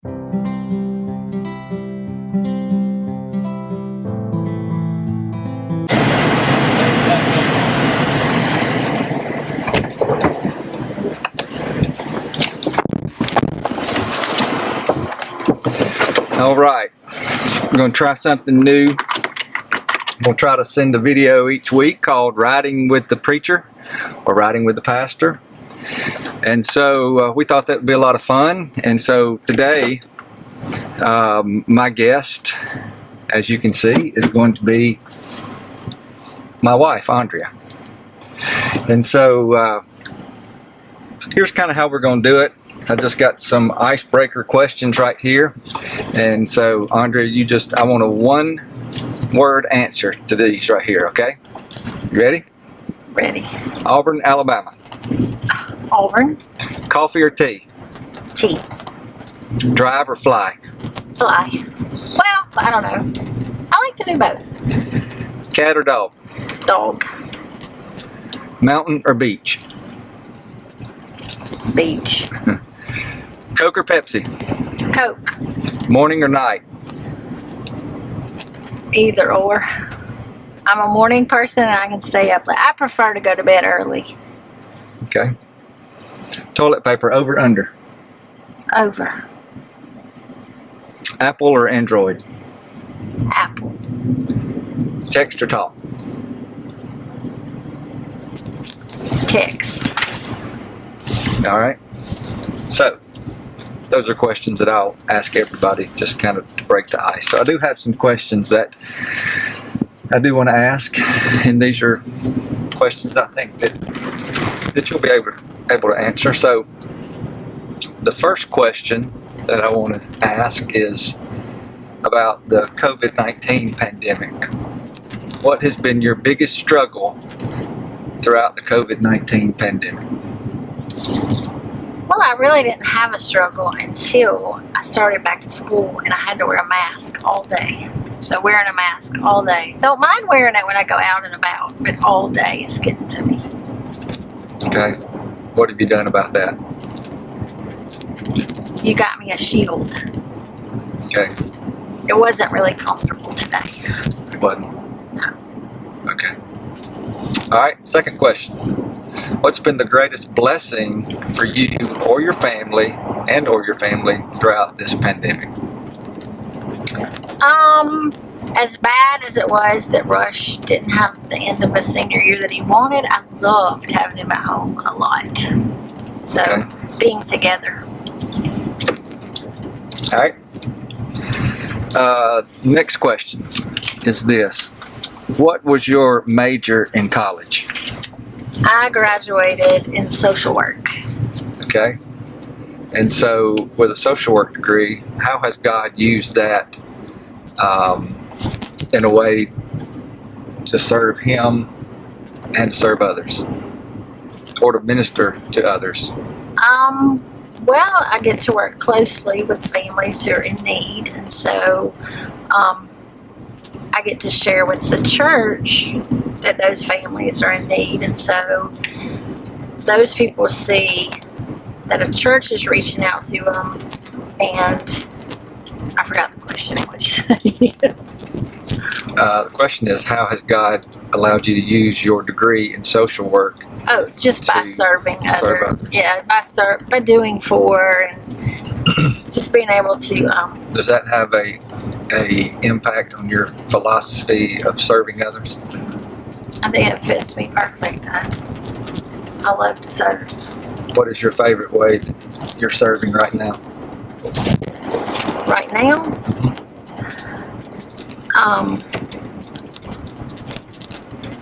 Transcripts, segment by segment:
All right, we're going to try something new. We'll try to send a video each week called Riding with the Preacher or Riding with the Pastor. And so we thought that would be a lot of fun. And so today, my guest, as you can see, is going to be my wife, Andrea. And so here's kind of how we're going to do it. I just got some icebreaker questions right here. And so, Andrea, I want a one-word answer to these right here, okay? You ready? Ready. Auburn, Alabama. Auburn. Coffee or tea? Tea. Drive or fly? Fly. Well, I don't know. I like to do both. Cat or dog? Dog. Mountain or beach? Beach. Coke or Pepsi? Coke. Morning or night? Either or. I'm a morning person and I can stay up late. I prefer to go to bed early. Okay. Toilet paper, over or under? Over. Apple or Android? Apple. Text or talk? Text. All right. So, those are questions that I'll ask everybody just kind of to break the ice. So I do have some questions that I do want to ask, and these are questions I think that you'll be able to answer. So the first question that I want to ask is about the COVID-19 pandemic. What has been your biggest struggle throughout the COVID-19 pandemic? Well, I really didn't have a struggle until I started back to school and I had to wear a mask all day. So wearing a mask all day. Don't mind wearing it when I go out and about, but all day is getting to me. Okay. What have you done about that? You got me a shield. Okay. It wasn't really comfortable today. It wasn't? No. Okay. All right. Second question. What's been the greatest blessing for you or your family throughout this pandemic? As bad as it was that Rush didn't have the end of a senior year that he wanted, I loved having him at home a lot. So, okay. Being together. All right. Next question is this. What was your major in college? I graduated in social work. Okay. And so with a social work degree, how has God used that in a way to serve Him and to serve others, or to minister to others? Well, I get to work closely with families who are in need, and so I get to share with the church that those families are in need, and so those people see that a church is reaching out to them. And I forgot the question. What you said? The question is, how has God allowed you to use your degree in social work? Oh, just by serving others. Yeah, by doing for, and just being able to. Does that have a impact on your philosophy of serving others? I think it fits me perfect. I love to serve. What is your favorite way that you're serving right now? Right now?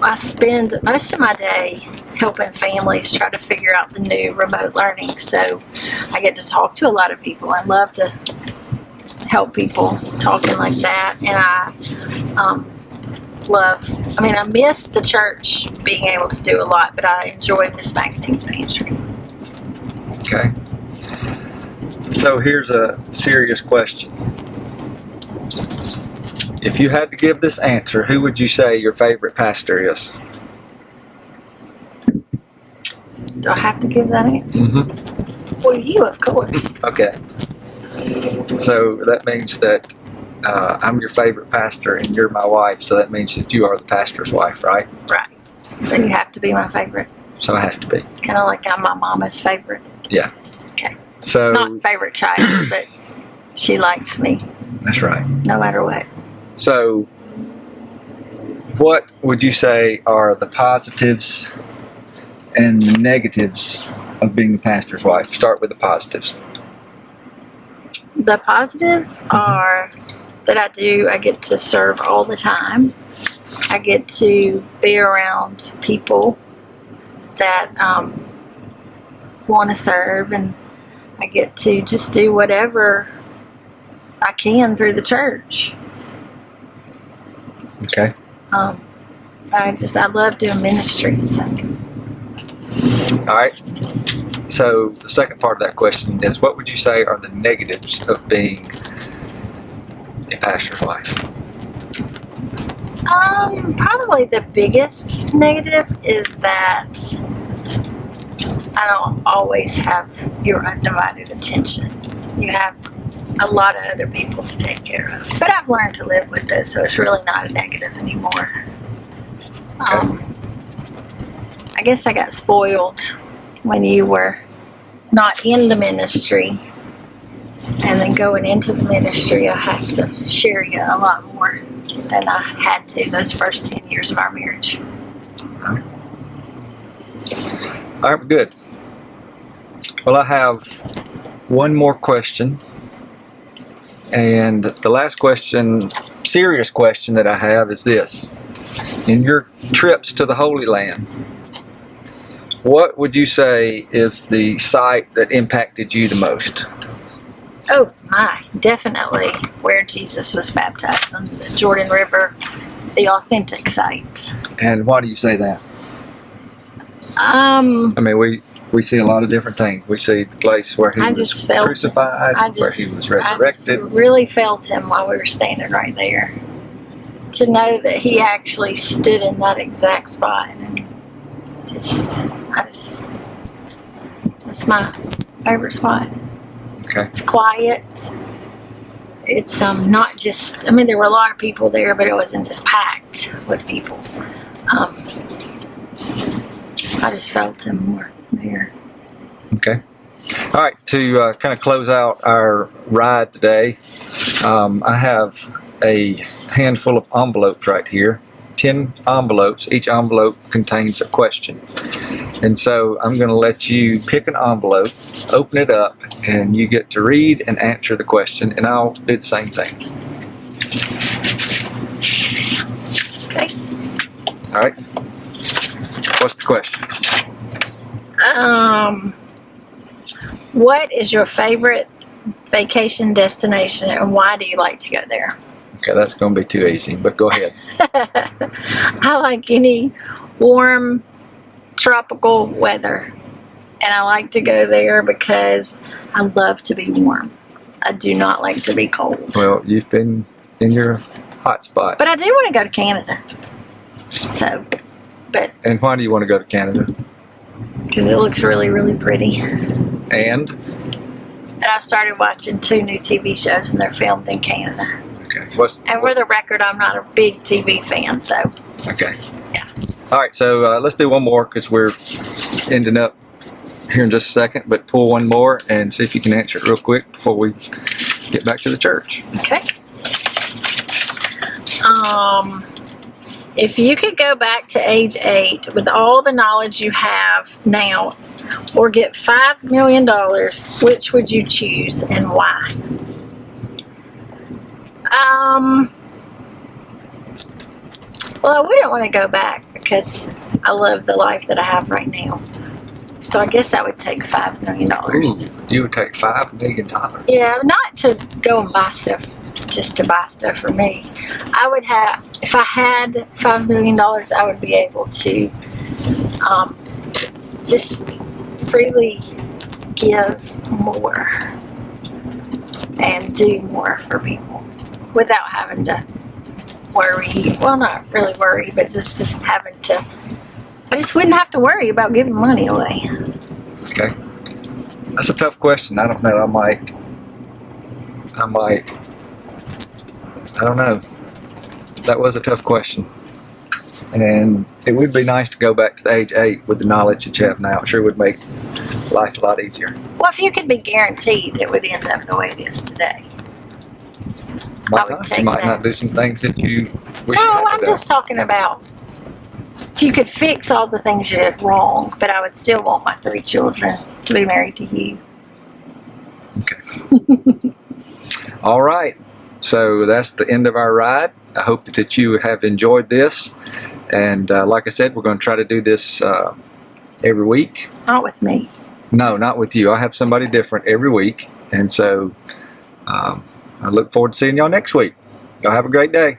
I spend most of my day helping families try to figure out the new remote learning. So I get to talk to a lot of people. I love to help people talking like that. And I miss the church being able to do a lot, but I enjoy Miss Maxine's ministry. Okay. So here's a serious question. If you had to give this answer, who would you say your favorite pastor is? Do I have to give that answer? Mm-hmm. Well, you, of course. Okay. So that means that I'm your favorite pastor and you're my wife, so that means that you are the pastor's wife, right? Right. So you have to be my favorite. So I have to be. Kind of like I'm my mama's favorite. Yeah. Okay. So Not favorite child, but she likes me that's right. no matter what. So what would you say are the positives and the negatives of being the pastor's wife? Start with the positives. The positives are that I get to serve all the time. I get to be around people that want to serve, and I get to just do whatever I can through the church. Okay. I love doing ministry. So. All right. So the second part of that question is, what would you say are the negatives of being a pastor's wife? Probably the biggest negative is that I don't always have your undivided attention. You have a lot of other people to take care of. But I've learned to live with this, so it's really not a negative anymore. I guess I got spoiled when you were not in the ministry, and then going into the ministry, I have to share you a lot more than I had to those first 10 years of our marriage. All right, good. Well, I have one more question. And the last question, serious question that I have is this. In your trips to the Holy Land, what would you say is the site that impacted you the most? Oh my, definitely where Jesus was baptized on the Jordan River, the authentic site. And why do you say that? I mean, we see a lot of different things. We see the place where he was crucified, where he was resurrected. I just really felt him while we were standing right there. To know that he actually stood in that exact spot, and that's my favorite spot. Okay. It's quiet. It's not just, there were a lot of people there, but it wasn't just packed with people. I just felt him more there. Okay. All right, to kind of close out our ride today, I have a handful of envelopes right here. 10 envelopes. Each envelope contains a question. And so I'm going to let you pick an envelope, open it up, and you get to read and answer the question, and I'll do the same thing. Okay. All right. What's the question? What is your favorite vacation destination, and why do you like to go there? Okay, that's going to be too easy, but go ahead. I like any warm, tropical weather. And I like to go there because I love to be warm. I do not like to be cold. Well, you've been in your hot spot. But I do want to go to Canada. And why do you want to go to Canada? Because it looks really, really pretty. And I started watching 2 new TV shows, and they're filmed in Canada. Okay. And for the record, I'm not a big TV fan, so. Okay. Yeah. All right, so let's do one more because we're ending up here in just a second, but pull one more and see if you can answer it real quick before we get back to the church. Okay. If you could go back to age 8 with all the knowledge you have now, or get $5 million, which would you choose and why? Well, I wouldn't want to go back because I love the life that I have right now. So I guess I would take $5 million. Ooh, you would take $5 million? Yeah, not to go and buy stuff, just to buy stuff for me. I would have, if I had $5 million, I would be able to just freely give more and do more for people without having to worry. Well, not really worry, but just having to, I just wouldn't have to worry about giving money away. Okay. That's a tough question. I don't know. I might I might. I don't know. That was a tough question. And it would be nice to go back to age 8 with the knowledge that you have now. It sure would make life a lot easier. Well, if you could be guaranteed it would end up the way it is today. Might I would not. take You might that. not do some things that you wish you No, had I'm to just talking about if you could fix all the things you did wrong, but I would still want my 3 children to be married to you. Okay. All right. So that's the end of our ride. I hope that you have enjoyed this. And like I said, we're going to try to do this every week. Not with me. No, not with you. I have somebody different every week. And so I look forward to seeing y'all next week. Y'all have a great day.